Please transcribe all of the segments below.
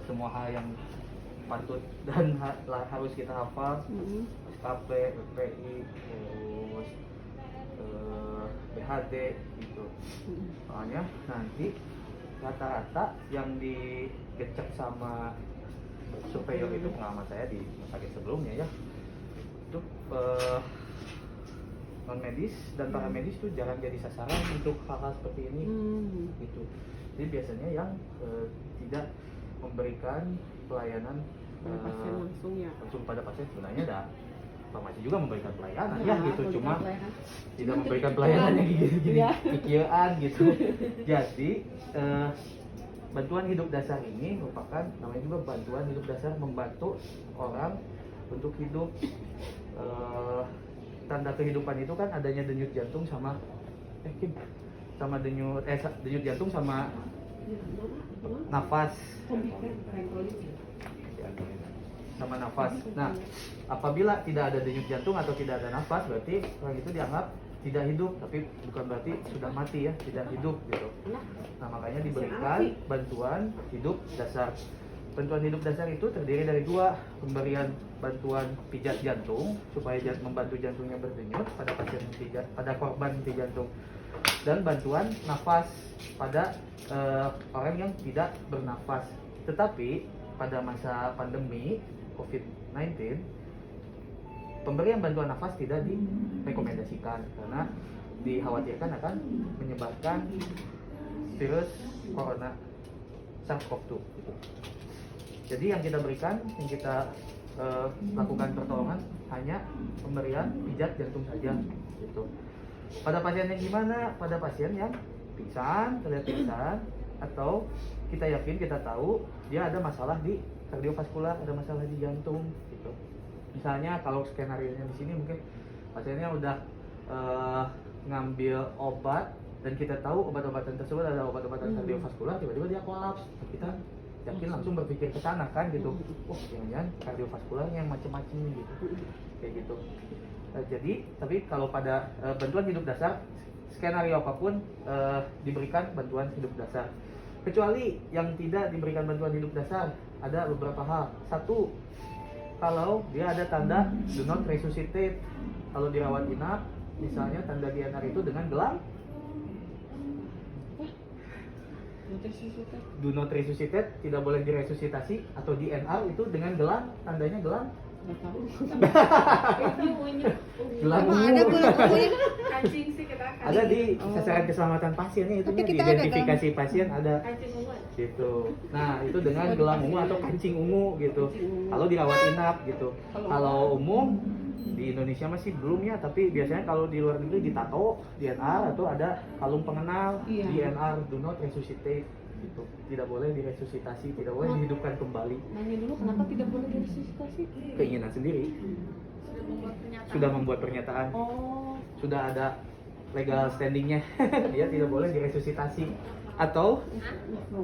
semua hal yang patut dan harus kita hafal, SKP, PPI, terus BHD gitu. Soalnya nanti rata-rata yang digecek sama surveyor itu, pengalaman saya di rumah sakit sebelumnya ya, itu non medis dan para medis tuh jarang jadi sasaran untuk hal-hal seperti ini gitu. Jadi biasanya yang tidak memberikan pelayanan pasien langsung ya, langsung pada pasien, sebenarnya ada farmasi juga memberikan pelayanan ya gitu, cuma pelayanan. tidak memberikan pelayanan yang gini-gini Ya. pikiran gitu. Jadi bantuan hidup dasar ini merupakan, namanya juga bantuan hidup dasar, membantu orang untuk hidup. Tanda kehidupan itu kan adanya denyut jantung sama denyut jantung sama nafas. Sama nafas. Nah, apabila tidak ada denyut jantung atau tidak ada nafas, berarti orang itu dianggap tidak hidup, tapi bukan berarti sudah mati ya, tidak hidup gitu. Nah, makanya diberikan bantuan hidup dasar. Bantuan hidup dasar itu terdiri dari dua: pemberian bantuan pijat jantung supaya membantu jantungnya berdenyut pada pasien pada korban henti jantung, dan bantuan nafas pada orang yang tidak bernafas. Tetapi pada masa pandemi COVID-19, pemberian bantuan nafas tidak direkomendasikan karena dikhawatirkan akan menyebarkan virus corona SARS-CoV-2 gitu. Jadi yang kita berikan, yang kita lakukan pertolongan hanya pemberian pijat jantung saja gitu. Pada pasien yang gimana? Pada pasien yang pingsan, terlihat pingsan, atau kita yakin, kita tahu dia ada masalah di kardiovaskular, ada masalah di jantung gitu. Misalnya kalau skenario-nya di sini mungkin pasiennya udah ngambil obat dan kita tahu obat-obatan tersebut ada obat-obatan kardiovaskular, tiba-tiba dia kolaps. Kita yakin langsung berpikir ke sana kan gitu. Oh, jangan-jangan kardiovaskular yang macam-macam gitu. Kayak gitu. Jadi, tapi kalau pada bantuan hidup dasar, skenario apapun diberikan bantuan hidup dasar. Kecuali yang tidak diberikan bantuan hidup dasar, ada beberapa hal. Satu, kalau dia ada tanda do not resuscitate. Kalau dirawat inap, misalnya tanda DNR itu dengan gelang do not resuscitate, tidak boleh diresusitasi, atau DNR itu dengan gelang, tandanya gelang Nggak tahu. gelang Emang ungu. ada gelang ungu? Kancing sih kita Ada di sasaran keselamatan pasiennya, itu Tapi di kita ada identifikasi pasien ada kancing ungu. gitu. Nah, itu dengan gelang ungu atau kancing ungu gitu. Kancing ungu. Kalau dirawat inap gitu. Kalau- Kalau umum di Indonesia masih belum ya, tapi biasanya kalau di luar negeri ditato DNR atau ada kalung pengenal Iya. DNR do not resuscitate gitu. Tidak boleh diresusitasi, tidak boleh dihidupkan kembali. Nanya dulu kenapa tidak boleh diresusitasi? Keinginan sendiri. Sudah membuat pernyataan. Oh, Sudah ada legal standingnya. Dia tidak boleh diresusitasi. Atau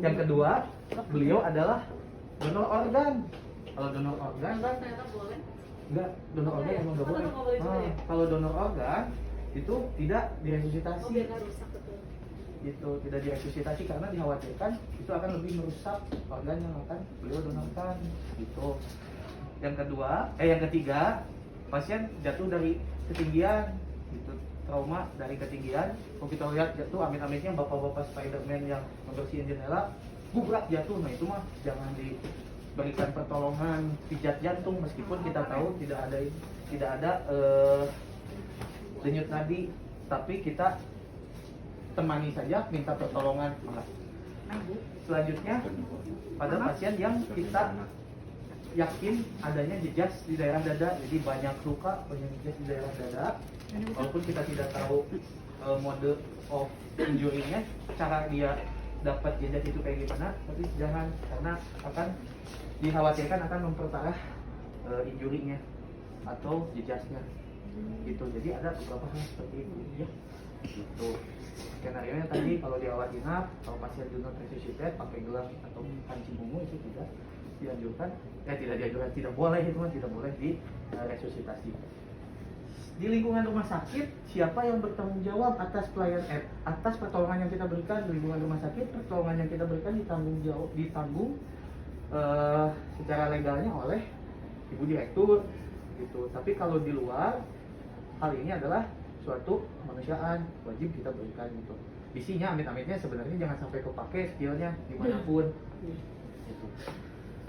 yang kedua, beliau adalah donor organ. Kalau donor organ kan Ternyata boleh. enggak, donor organ emang enggak Oh, boleh. nggak boleh juga ya? Kalau donor organ itu tidak Oh, diresusitasi. biar nggak rusak betul. Gitu, tidak diresusitasi karena dikhawatirkan itu akan lebih merusak organ yang akan beliau donorkan gitu. Yang ketiga, pasien jatuh dari ketinggian gitu, trauma dari ketinggian. Kalau kita lihat jatuh amit-amitnya bapak-bapak Spiderman yang membersihin jendela gubrak jatuh, nah itu mah jangan diberikan pertolongan pijat jantung meskipun kita tahu tidak ada denyut nadi, tapi kita temani saja, minta pertolongan. Selanjutnya pada pasien yang kita yakin adanya jejas di daerah dada, jadi banyak luka, banyak jejas di daerah dada, walaupun kita tidak tahu mode of injury-nya, cara dia dapat jejas itu kayak gimana, tapi jangan, karena akan dikhawatirkan akan memperparah injury-nya atau jejasnya gitu. Jadi ada beberapa hal seperti itu ya gitu. Skenario nya tadi kalau dirawat inap, kalau pasien do not resuscitate pakai gelang atau kancing ungu itu tidak dianjurkan, tidak boleh, itu mah tidak boleh di resusitasi. Di lingkungan rumah sakit, siapa yang bertanggung jawab atas atas pertolongan yang kita berikan? Di lingkungan rumah sakit, pertolongan yang kita berikan ditanggung secara legalnya oleh ibu direktur gitu. Tapi kalau di luar, hal ini adalah suatu kemanusiaan, wajib kita berikan gitu. Isinya amit-amitnya sebenarnya jangan sampai kepake skillnya dimanapun gitu.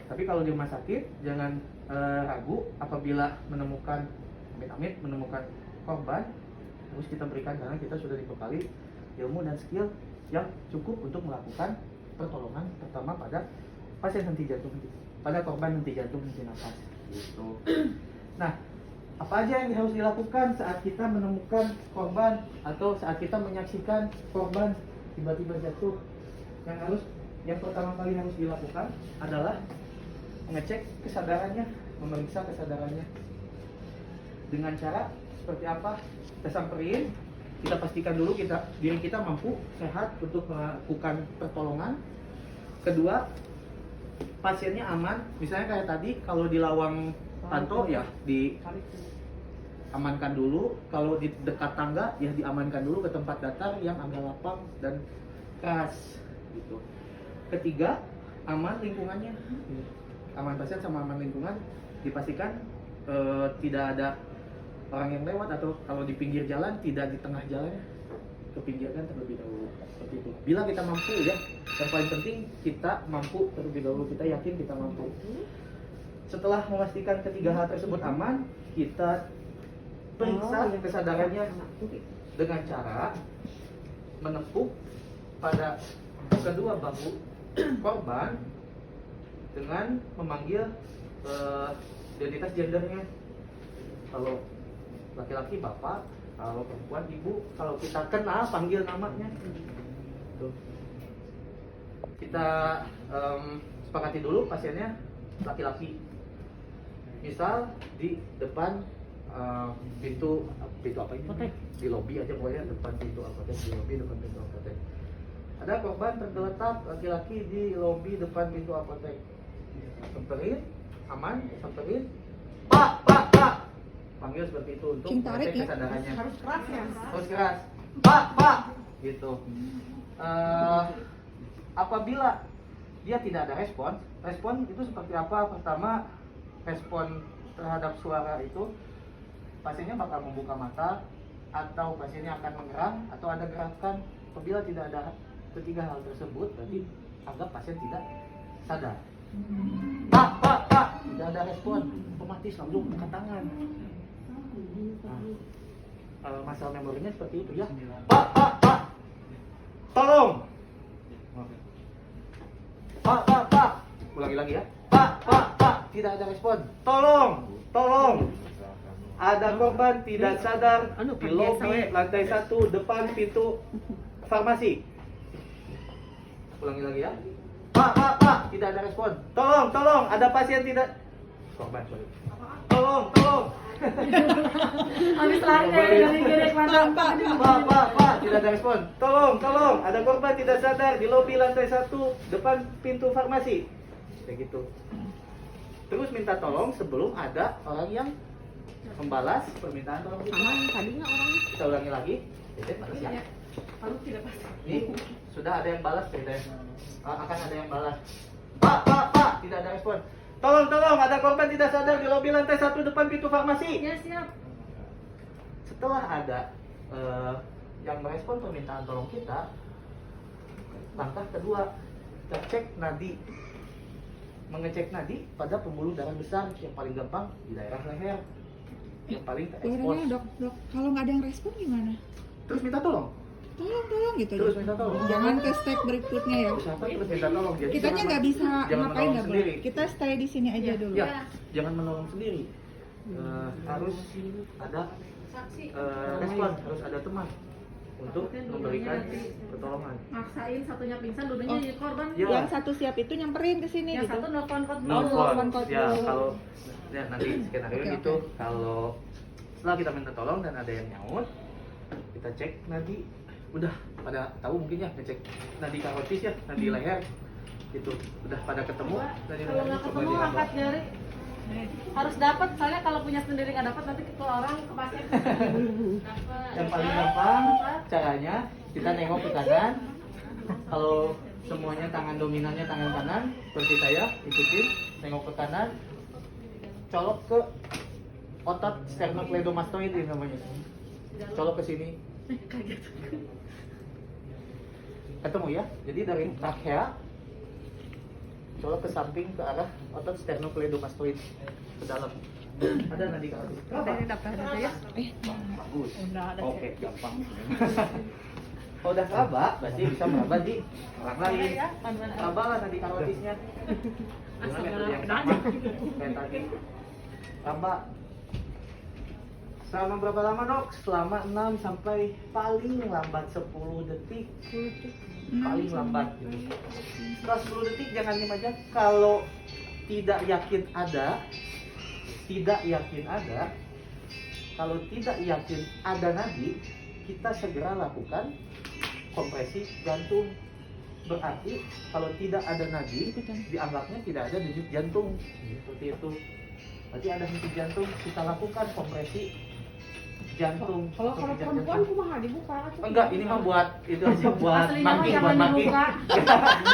Tapi kalau di rumah sakit jangan ragu apabila menemukan amit-amit menemukan korban, terus kita berikan karena kita sudah dibekali ilmu dan skill yang cukup untuk melakukan pertolongan pertama pada pasien henti jantung, pada korban henti jantung henti nafas gitu. Nah, apa aja yang harus dilakukan saat kita menemukan korban atau saat kita menyaksikan korban tiba-tiba jatuh? Yang pertama kali harus dilakukan adalah mengecek kesadarannya, memeriksa kesadarannya. Dengan cara seperti apa? Kita samperin, kita pastikan dulu diri kita mampu sehat untuk melakukan pertolongan. Kedua, pasiennya aman. Misalnya kayak tadi kalau di lawang pantau ya diamankan dulu, kalau di dekat tangga ya diamankan dulu ke tempat datar yang agak lapang dan keras gitu. Ketiga, aman lingkungannya, aman pasien sama aman lingkungan, dipastikan tidak ada orang yang lewat atau kalau di pinggir jalan tidak di tengah jalan, kepinggirkan terlebih dahulu seperti itu. Bila kita mampu ya, yang paling penting kita mampu terlebih dahulu, kita yakin kita mampu. Setelah memastikan ketiga hal tersebut aman, kita periksa kesadarannya dengan cara menepuk pada kedua bahu korban dengan memanggil identitas gendernya. Kalau laki-laki bapak, kalau perempuan ibu, kalau kita kenal panggil namanya. Tuh. Kita sepakati dulu pasiennya laki-laki. Misal di depan pintu apa ini? Apotek. Di lobi aja pokoknya, depan pintu apotek, di lobi depan pintu apotek. Ada korban tergeletak laki-laki di lobi depan pintu apotek. Samperin, aman, samperin. Pak. Panggil seperti itu untuk mengecek kesadarannya. Harus keras ya. Harus keras. Pak. Gitu. Apabila dia tidak ada respon itu seperti apa? Pertama, respon terhadap suara itu pasiennya bakal membuka mata atau pasiennya akan menggerak atau ada gerakan. Apabila tidak ada ketiga hal tersebut, berarti anggap pasien tidak sadar. Pak, tidak ada respon, otomatis langsung angkat tangan. Nah, masalah memorinya seperti itu ya. Pak, tolong. Pak, ulangi lagi ya. Pak, tidak ada respon. Tolong. Ada korban tidak sadar di lobi lantai 1 depan pintu farmasi. Ulangi lagi ya. Pak, tidak ada respon. Tolong, ada pasien tidak korban, sorry. Tolong. Habis lari dari mana? Pak, tidak ada respon. Tolong, ada korban tidak sadar di lobi lantai 1 depan pintu farmasi. Kayak gitu. Terus minta tolong sebelum ada orang yang membalas permintaan tolong kita. Aman tadinya orangnya. Kita ulangi lagi. Jadi balas ya. Palu tidak pasti. Ini sudah ada yang balas ceritanya. Akan ada yang balas. Pak, tidak ada respon. Tolong, ada korban tidak sadar di lobi lantai 1 depan pintu farmasi. Ya siap. Setelah ada yang merespon permintaan tolong kita, langkah kedua, kita cek nadi. Mengecek nadi pada pembuluh darah besar yang paling gampang di daerah leher, yang paling terekspos. Dok, kalau nggak ada yang respon gimana? Terus minta tolong. Tolong gitu. Terus minta tolong. Jangan ke step berikutnya ya. Usahakan terus minta tolong. Jadi Kitanya jangan- nggak bisa jangan ngapain menolong nggak boleh. sendiri. Kita stay di sini aja Iya. dulu. Ya, jangan menolong sendiri. Harus ada Saksi. respon, harus ada teman untuk memberikan pertolongan. Maksain satunya pingsan, dulunya jadi korban. Ya. Yang satu siap itu nyamperin ke sini Yang gitu. satu nelfon kod nelfon kod Ya, dulu. kalau ya, nanti skenario Oke, gitu. oke. Kalau setelah kita minta tolong dan ada yang nyaut, kita cek nadi. Udah pada tahu mungkin ya, ngecek nadi karotis ya, nadi leher. Itu udah pada ketemu. Nadi Kalau leher, nggak coba ketemu diraba. angkat jari. Harus dapat, soalnya kalau punya sendiri nggak dapat nanti ke orang ke pasien. Yang paling gampang caranya kita nengok ke kanan. Kalau Semuanya tangan dominannya tangan kanan seperti saya, ikutin, tengok ke kanan, colok ke otot sternocleidomastoid ini namanya. Colok ke sini. Ketemu ya? Jadi dari trachea colok ke samping ke arah otot sternocleidomastoid ke dalam. Ada nadi karotis. Dari dapat ada ya? Bagus. Udah ada. Oke, gampang. Kalau udah raba, berarti bisa meraba di orang lain. Raba lah nadi karotisnya. Dengan metode yang sama kayak tadi. Raba. Selama berapa lama dok? Selama 6 sampai paling lambat 10 detik. Paling lambat. Setelah 10 detik jangan diam aja. Kalau tidak yakin ada, kalau tidak yakin ada nadi, kita segera lakukan kompresi jantung. Berarti kalau tidak ada nadi, dianggapnya tidak ada denyut jantung. Seperti itu. Berarti ada henti jantung, kita lakukan kompresi jantung. Kalau Atau pijat perempuan jantung. kumaha dibuka atuh. Enggak, ini mah buat itu aja buat Aslinya mah marking, jangan buat marking. dibuka.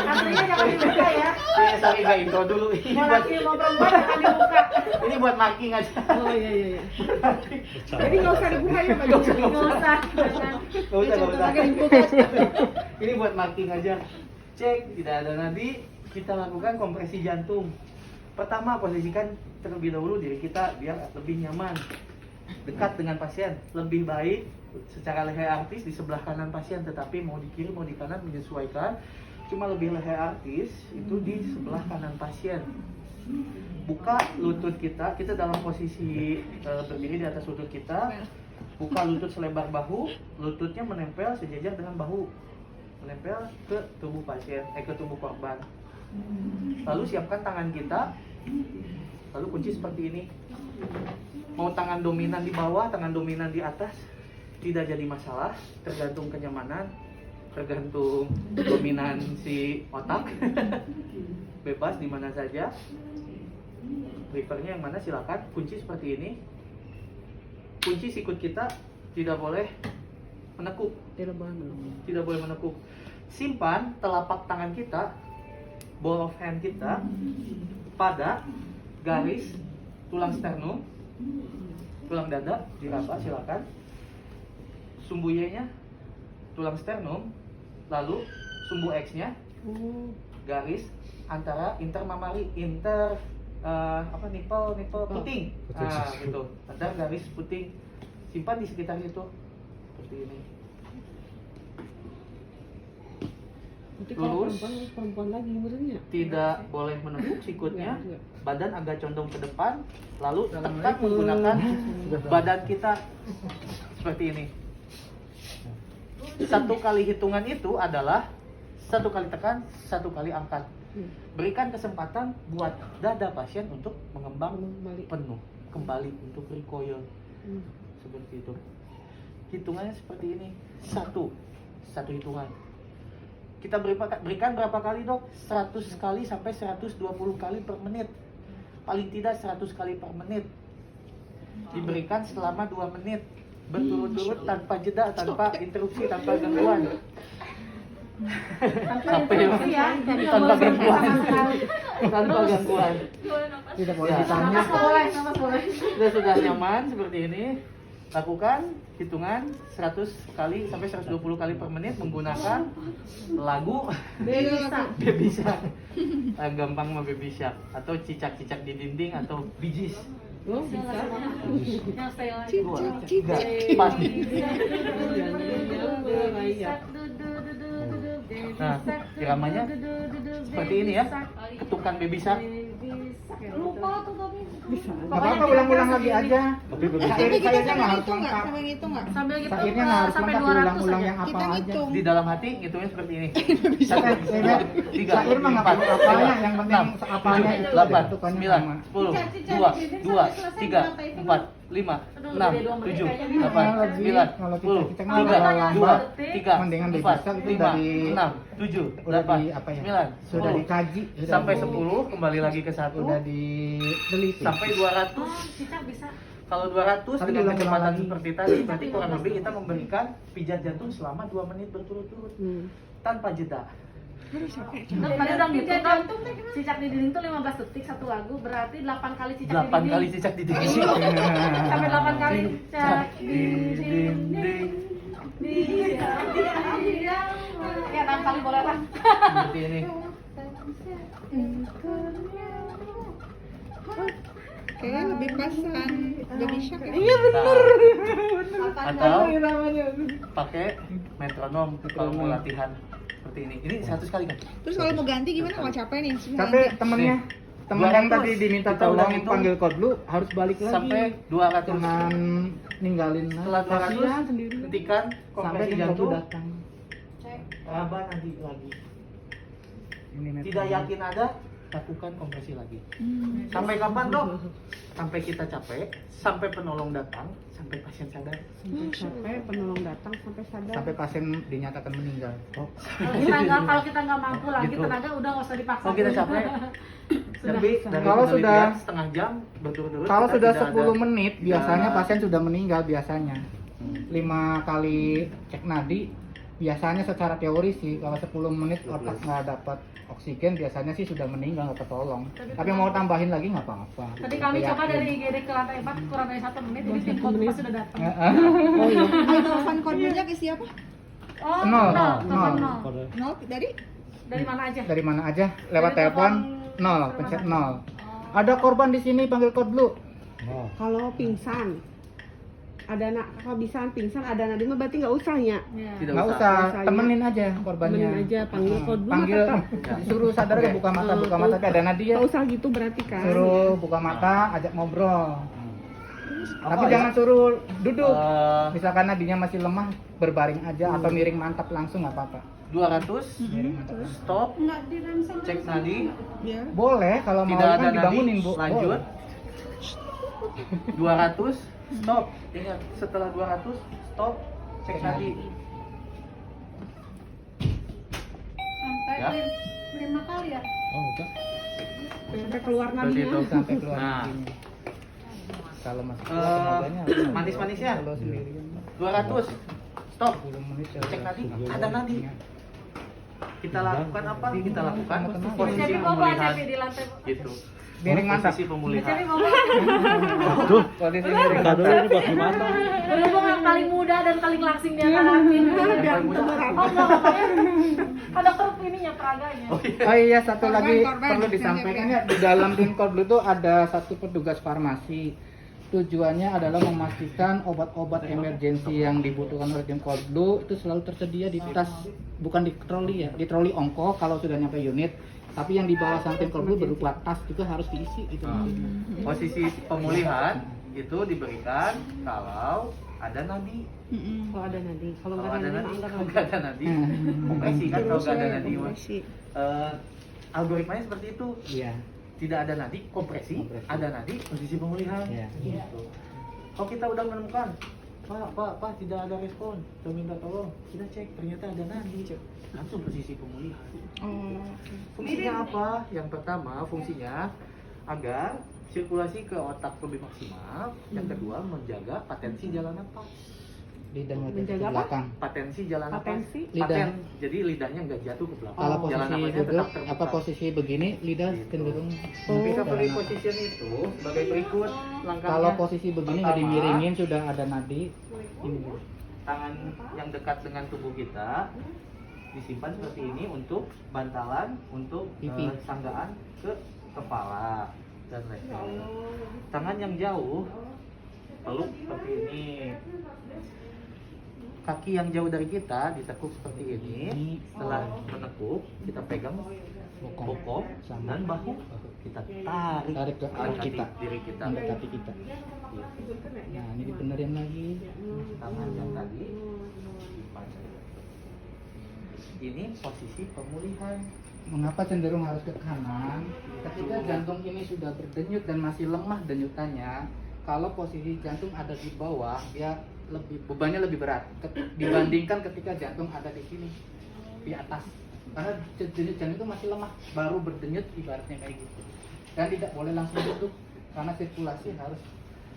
Aslinya jangan dibuka ya. Saya sorry nggak intro dulu. Ini Mau buat laki mau perempuan jangan dibuka. ini buat marking aja. Oh iya. Jadi nggak usah dibuka ya Pak. Nggak usah. Nggak usah. Nggak usah. Pakai dibuka. Ini buat marking aja. Cek tidak ada nadi, kita lakukan kompresi jantung. Pertama, posisikan terlebih dahulu diri kita biar lebih nyaman. Dekat dengan pasien, lebih baik secara leher artis di sebelah kanan pasien, tetapi mau di kiri mau di kanan menyesuaikan. Cuma lebih leher artis itu di sebelah kanan pasien. Buka lutut kita dalam posisi berdiri di atas lutut kita. Buka lutut selebar bahu, lututnya menempel sejajar dengan bahu, menempel ke tubuh pasien, ke tubuh korban. Lalu siapkan tangan kita, lalu kunci seperti ini. Mau tangan dominan di bawah, tangan dominan di atas, tidak jadi masalah, tergantung kenyamanan, tergantung dominan si otak. Bebas di mana saja. Prefernya yang mana silakan. Kunci seperti ini. Kunci sikut kita tidak boleh menekuk. Tidak boleh menekuk. Simpan telapak tangan kita, ball of hand kita pada garis tulang sternum, tulang dada, diraba silakan. Sumbu Y-nya tulang sternum, lalu sumbu X-nya garis antara intermamari, nipple puting. Ah, gitu. Ada garis puting. Simpan di sekitar itu. Seperti ini. Nanti kalau Lurus. perempuan lagi menurutnya. Tidak boleh menekuk sikutnya. Iya. Badan agak condong ke depan, lalu tekan menggunakan badan kita seperti ini. 1 kali hitungan itu adalah 1 kali tekan, 1 kali angkat. Berikan kesempatan buat dada pasien untuk mengembang penuh, kembali untuk recoil. Seperti itu. Hitungannya seperti ini. Satu hitungan. Kita berikan berapa kali dok? 100 kali sampai 120 kali per menit. Paling tidak 100 kali per menit. Diberikan selama 2 menit. Berturut-turut tanpa jeda, tanpa interupsi, tanpa gangguan. Sampai ya. tanpa gangguan. Tanpa gangguan. Tidak boleh Ya. ditanya. Napas boleh. Sudah nyaman seperti ini. Lakukan hitungan 100 kali sampai 120 kali per menit menggunakan lagu Baby Shark. Gampang mah Baby Shark atau cicak-cicak di dinding atau Bee Gees. Oh bisa. Yang stay lagi. 2, 3, 4. Nah, iramanya seperti ini ya. Ketukan Baby Shark. Lupa tuh tapi. Bisa. Gak apa-apa, ulang-ulang lagi aja. Tapi kita Sairnya nggak harus ngitung nggak? lengkap. Sampai ngitung nggak? Sambil gitu Sairnya nggak harus sampai lengkap, 200 diulang-ulang aja. yang apa Kita aja. ngitung. Di dalam hati ngitungnya seperti ini. 1, Sair 2, 3, Sair mah nggak perlu apanya, yang penting apanya itu 8, ketukannya 9, sama. 10, 2, 2, 3, 4, 5, 6, 7, 8, 9, 10, 3, 2, 3, Mendingan 4, bisa itu 5, dari 6, 7, udah 8, di apa ya? 9, Sudah 10, dikaji, sampai 10, kembali lagi ke 1, udah diteliti. sampai 200. Oh, cicak bisa. Kalau 200 Tapi dengan ulang-ulang kecepatan lagi. seperti tadi, berarti kurang lebih kita memberikan pijat jantung selama 2 menit berturut-turut tanpa jeda. Nah, tadi udah gitu kan, cicak di dinding tuh 15 detik satu lagu, berarti 8 kali cicak di 8 dinding. kali cicak di dinding. Sampai 8 kali cicak di dinding. Ya 6 kali boleh lah. Seperti ini. Kayaknya lebih pasan Baby Shark ya. Iya bener. Atau pakai metronom kalau mau latihan seperti ini. Ini 100 kali kan? Terus kalau mau ganti gimana? Kalau capek nih. Tapi temennya temen yang 200. tadi diminta Kita udah tolong hitung. panggil kodlu harus balik lagi Sampai 200. dengan ninggalin Setelah 200 hentikan sampai kompresi tim kodlu jantung. datang. Raba nanti lagi. Ini Tidak yakin ada, lakukan kompresi lagi. Sampai kapan dok? Sampai kita capek, sampai penolong datang, sampai pasien sadar. Sampai penolong datang sampai sadar. sampai pasien dinyatakan meninggal. Oh. Kalau kita nggak mampu lagi Gitu. tenaga udah nggak usah dipaksa. Kalau kita capek, lebih dari Kalau penelitian sudah- setengah jam berturut-turut. Kalau kita sudah tidak 10 ada- menit biasanya Ya. pasien sudah meninggal biasanya. 5 kali cek nadi biasanya secara teori sih kalau 10 menit otak nggak dapat oksigen biasanya sih sudah meninggal nggak ketolong. Tapi mau tambahin lagi nggak apa-apa. Tadi kami Yakin. coba dari IGD ke lantai 4 kurang dari 1 menit, jadi tim kodlu pasti udah datang. Oh iya. Telepon kodenya ke siapa? Oh, Nol. telepon Nol. nol. Nol dari? Dari mana aja? Dari mana aja? Lewat Dari telepon telepon 0, suruh pencet mana? 0. Ada korban di sini panggil kodlu. Kalau pingsan. Ada kalau bisa pingsan ada nadi mah berarti nggak usah ya. Iya. Tidak Nggak usah. usah, temenin aja korbannya. Temenin aja, panggil kodlu mah Panggil, tetap. suruh sadar aja buka mata tapi ada nadi ya. Nggak usah gitu berarti kan. Suruh buka mata, ajak ngobrol. Tapi Apa jangan ya? suruh duduk. Eh, Misalkan nadinya masih lemah, berbaring aja atau miring mantap langsung nggak apa-apa. 200, Miring mantap. stop, cek nadi, Ya. Boleh kalau mau tidak ada kan dibangunin nadi, bu. lanjut. Boleh. 200, stop. Ingat, setelah 200, stop, cek nadi. Sampai Ya. 5 kali ya? Sampai keluar Seperti nadinya. itu. Sampai keluar Nah. nadinya. Kalau masih Eh, kuat tenaganya, manis-manisnya? Kalau sendirian 200, stop, 10 menit cek nadi, ada nadi. Kita lakukan apa? Kita lakukan posisi Cepi ngomong pemulihan. Cepi di lantai. Gitu. Miring mantap. Posisi pemulihan. Cepi ngomong. Tuh, posisi miring mantap. Berhubung yang paling muda dan paling langsing di antara tim. Yang paling muda. Oh, enggak. Dokter ininya peraganya. Oh iya, satu Korban, lagi korban. perlu disampaikan ya, di dalam tim kodlu itu ada satu petugas farmasi. Tujuannya adalah memastikan obat-obat emergensi yang dibutuhkan oleh tim kodlu itu selalu tersedia di tas, bukan di troli ya, di troli ongko kalau sudah nyampe unit. Tapi yang dibawa sama tim kodlu berupa tas juga harus diisi itu. Posisi pemulihan itu diberikan kalau ada nadi. Kalau ada nadi. Kalau Kalau nggak ada ada nadi, nadi, kalau nggak ada nadi, kompresi kan kalau nggak ada nadi. Algoritmanya seperti itu. Iya. Tidak ada nadi, kompresi, ada nadi, posisi pemulihan. Iya. Gitu. Kalau kita udah menemukan, Pak, tidak ada respon, kita minta tolong, kita cek, ternyata ada nadi, langsung posisi pemulihan. Fungsinya apa? Yang pertama, fungsinya agar sirkulasi ke otak lebih maksimal. Yang kedua, menjaga patensi jalan napas. Lidahnya Menjaga ke apa? belakang. Patensi jalan napas. Patensi? Lidah. Paten, jadi lidahnya nggak jatuh ke belakang. Kalau jalan posisi napasnya duduk, tetap terbuka. apa posisi begini, lidah Gitu. cenderung Recovery jalan. position itu sebagai berikut langkahnya. Kalau posisi begini nggak Pertama, dimiringin sudah ada nadi. Ini. tangan yang dekat dengan tubuh kita disimpan seperti ini untuk bantalan, untuk Pipi. sanggaan ke kepala dan leher. Tangan yang jauh peluk seperti ini. Kaki yang jauh dari kita ditekuk seperti ini. Setelah menekuk, kita pegang bokong Sama. dan bahu. Kita tarik, Tarik ke arah mendekati kita. diri kita. Mendekati kita. Nah, ini dibenerin lagi. Tangan yang tadi dipakai. Ini posisi pemulihan. Mengapa cenderung harus ke kanan? Ketika jantung ini sudah berdenyut dan masih lemah denyutannya, kalau posisi jantung ada di bawah, dia bebannya lebih berat dibandingkan ketika jantung ada di sini di atas. Karena denyut jantung itu masih lemah, baru berdenyut ibaratnya kayak gitu. Dan tidak boleh langsung duduk karena sirkulasi harus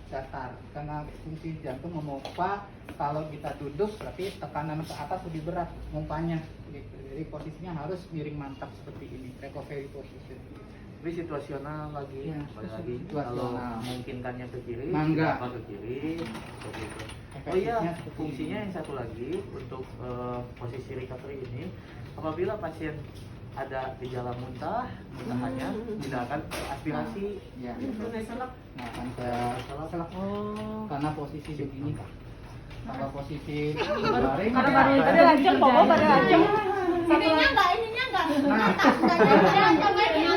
datar. Karena fungsi jantung memompa, kalau kita duduk berarti tekanan ke atas lebih berat mompanya. Gitu. Jadi posisinya harus miring mantap seperti ini, recovery position. Tapi situasional lagi, Iya, kembali lagi. situasional. Kalau memungkinkannya ke kiri, Mangga. apa ke kiri, seperti itu. Oh Efektifnya iya, seperti fungsinya ini. yang satu lagi untuk posisi recovery ini, apabila pasien ada gejala muntah, muntahannya tidak akan aspirasi. Ya. Selek. Nah, akan ke selak Oh. karena posisi begini Kak. Kalau posisi baring, Karena baru itu ada lanceng, bawa pada lanceng. Ininya enggak. Nah. Enggak jadi.